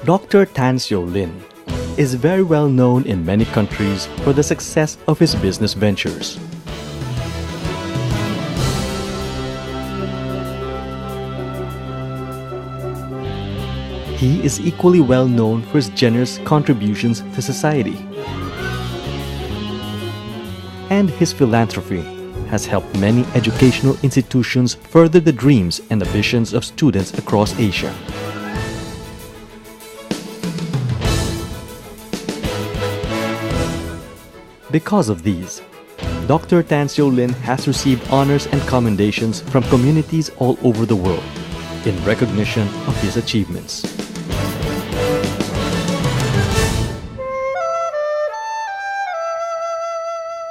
Dr. Tan Lin is very well known in many countries for the success of his business ventures. He is equally well known for his generous contributions to society. And his philanthropy has helped many educational institutions further the dreams and ambitions of students across Asia. Because of these, Dr. Tan Lin has received honors and commendations from communities all over the world in recognition of his achievements.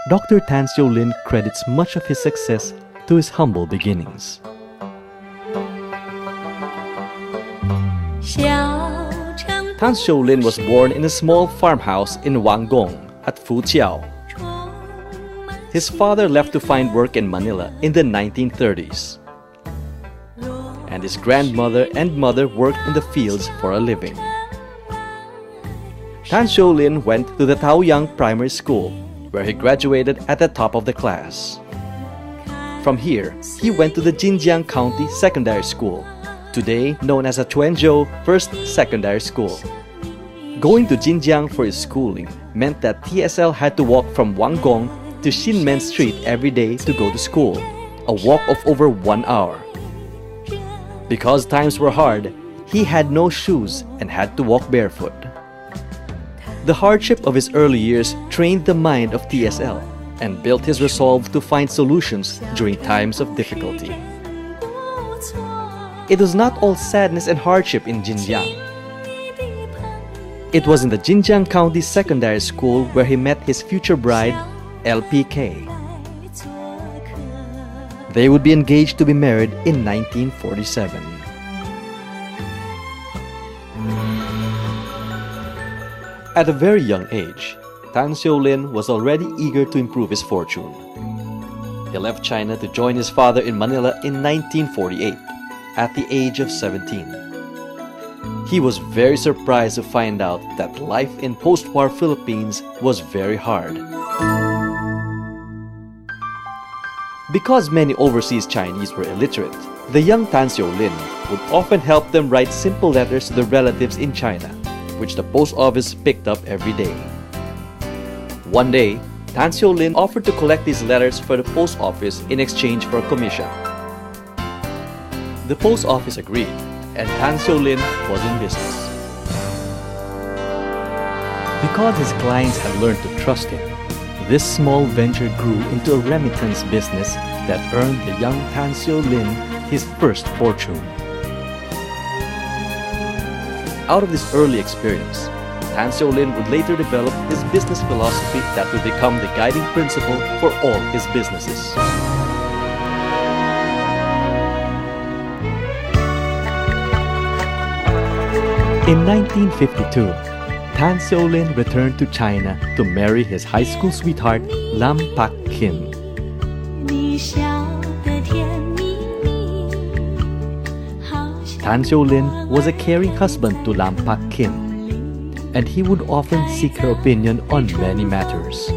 Dr. Tan Lin credits much of his success to his humble beginnings. Tan Lin was born in a small farmhouse in Wanggong at Fujiao. His father left to find work in Manila in the 1930s. And his grandmother and mother worked in the fields for a living. Tan Lin went to the Taoyang Primary School, where he graduated at the top of the class. From here, he went to the Jinjiang County Secondary School, today known as the Tuanzhou First Secondary School. Going to Jinjiang for his schooling meant that TSL had to walk from Wanggong to Xinmen Street every day to go to school, a walk of over 1 hour. Because times were hard, he had no shoes and had to walk barefoot. The hardship of his early years trained the mind of TSL and built his resolve to find solutions during times of difficulty. It was not all sadness and hardship in Jinjiang. It was in the Jinjiang County Secondary School where he met his future bride, LPK. They would be engaged to be married in 1947. At a very young age, Tan Lin was already eager to improve his fortune. He left China to join his father in Manila in 1948, at the age of 17. He was very surprised to find out that life in post-war Philippines was very hard. Because many overseas Chinese were illiterate, the young Tan Lin would often help them write simple letters to their relatives in China, which the post office picked up every day. One day, Tan Lin offered to collect these letters for the post office in exchange for a commission. The post office agreed, and Tan Lin was in business. Because his clients had learned to trust him, this small venture grew into a remittance business that earned the young Tan Lin his first fortune. Out of this early experience, Tan Lin would later develop his business philosophy that would become the guiding principle for all his businesses. In 1952, Tan Lin returned to China to marry his high school sweetheart, Lam Pak Kim. Tan Lin was a caring husband to Lam Pak Kim, and he would often seek her opinion on many matters. "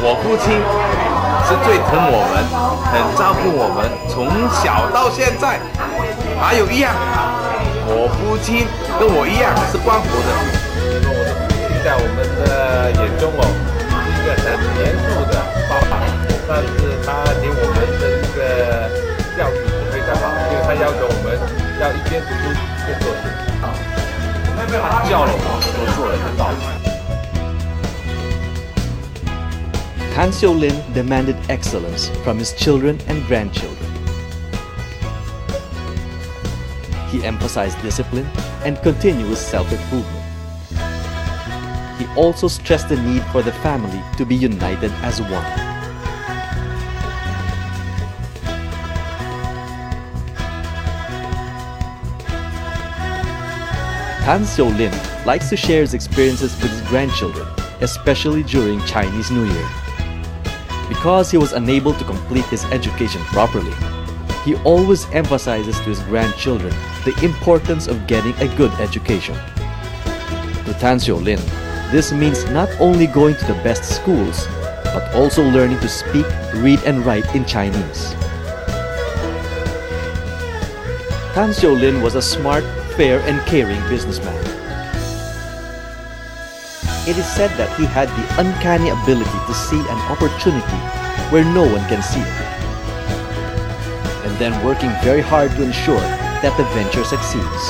我父亲是最疼我们，很照顾我们，从小到现在。还有一样，我父亲跟我一样是光头的。我的父亲在我们的眼中是一个很严肃的爸爸，但是他给我们的一个教育是非常好，因为他要求我们要一边读书一边做事。他教了我，我做了就到了。" Tan Lin demanded excellence from his children and grandchildren. He emphasized discipline and continuous self-improvement. He also stressed the need for the family to be united as one. Tan Xiaolin likes to share his experiences with his grandchildren, especially during Chinese New Year. Because he was unable to complete his education properly, he always emphasizes to his grandchildren the importance of getting a good education. To Tan Xiaolin, this means not only going to the best schools, but also learning to speak, read, and write in Chinese. Tan Xiaolin was a smart, fair, and caring businessman. It is said that he had the uncanny ability to see an opportunity where no one can see it, and then working very hard to ensure that the venture succeeds.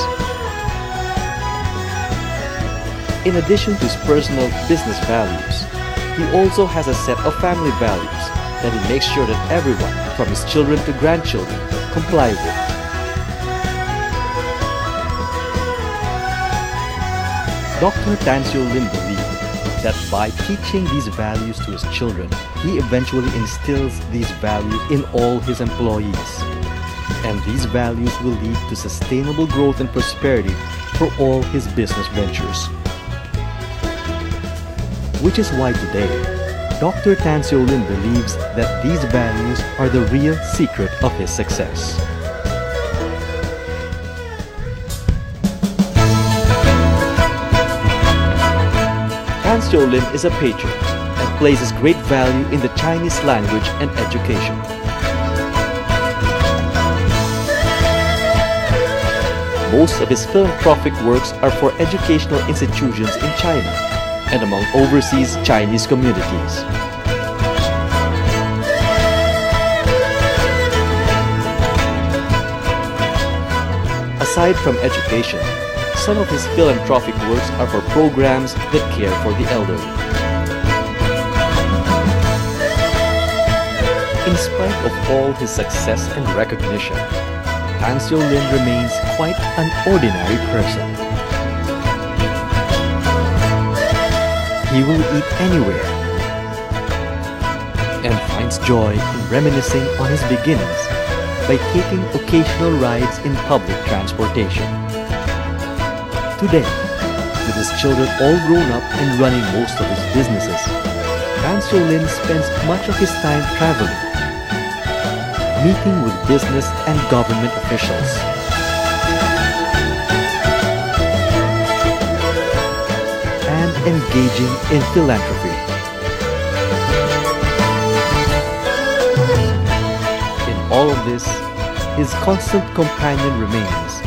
In addition to his personal business values, he also has a set of family values that he makes sure that everyone, from his children to grandchildren, comply with. Dr. Tan Xiaolin believed that by teaching these values to his children, he eventually instills these values in all his employees. And these values will lead to sustainable growth and prosperity for all his business ventures. Which is why today, Dr. Tan Xiaolin believes that these values are the real secret of his success. Tan Xiaolin is a patriot and places great value in the Chinese language and education. Most of his philanthropic works are for educational institutions in China and among overseas Chinese communities. Aside from education, some of his philanthropic works are for programs that care for the elderly. In spite of all his success and recognition, Tan Xiaolin remains quite an ordinary person. He will eat anywhere and finds joy in reminiscing on his beginnings by taking occasional rides in public transportation. Today, with his children all grown up and running most of his businesses, Tan Xiaolin spends much of his time traveling, meeting with business and government officials, and engaging in philanthropy. In all of this, his constant companion remains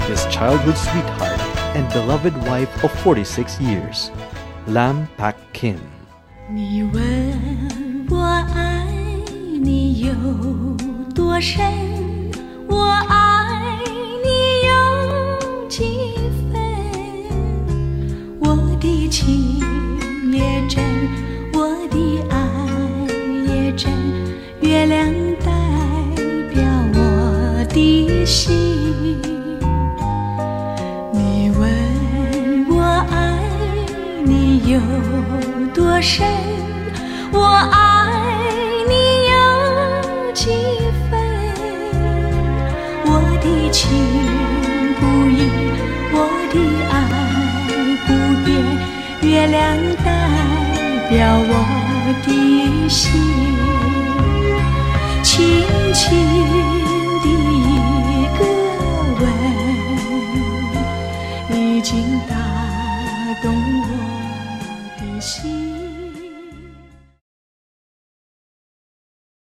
his childhood sweetheart and beloved wife of 46 years, Lam Pak Kim. 你问我爱你有多深，我爱你有几分？我的情也真，我的爱也真，月亮代表我的心。你问我爱你有多深，我爱你有几分？我的情不移，我的爱不变，月亮代表我的心，轻轻的一个吻，已经打动我的心。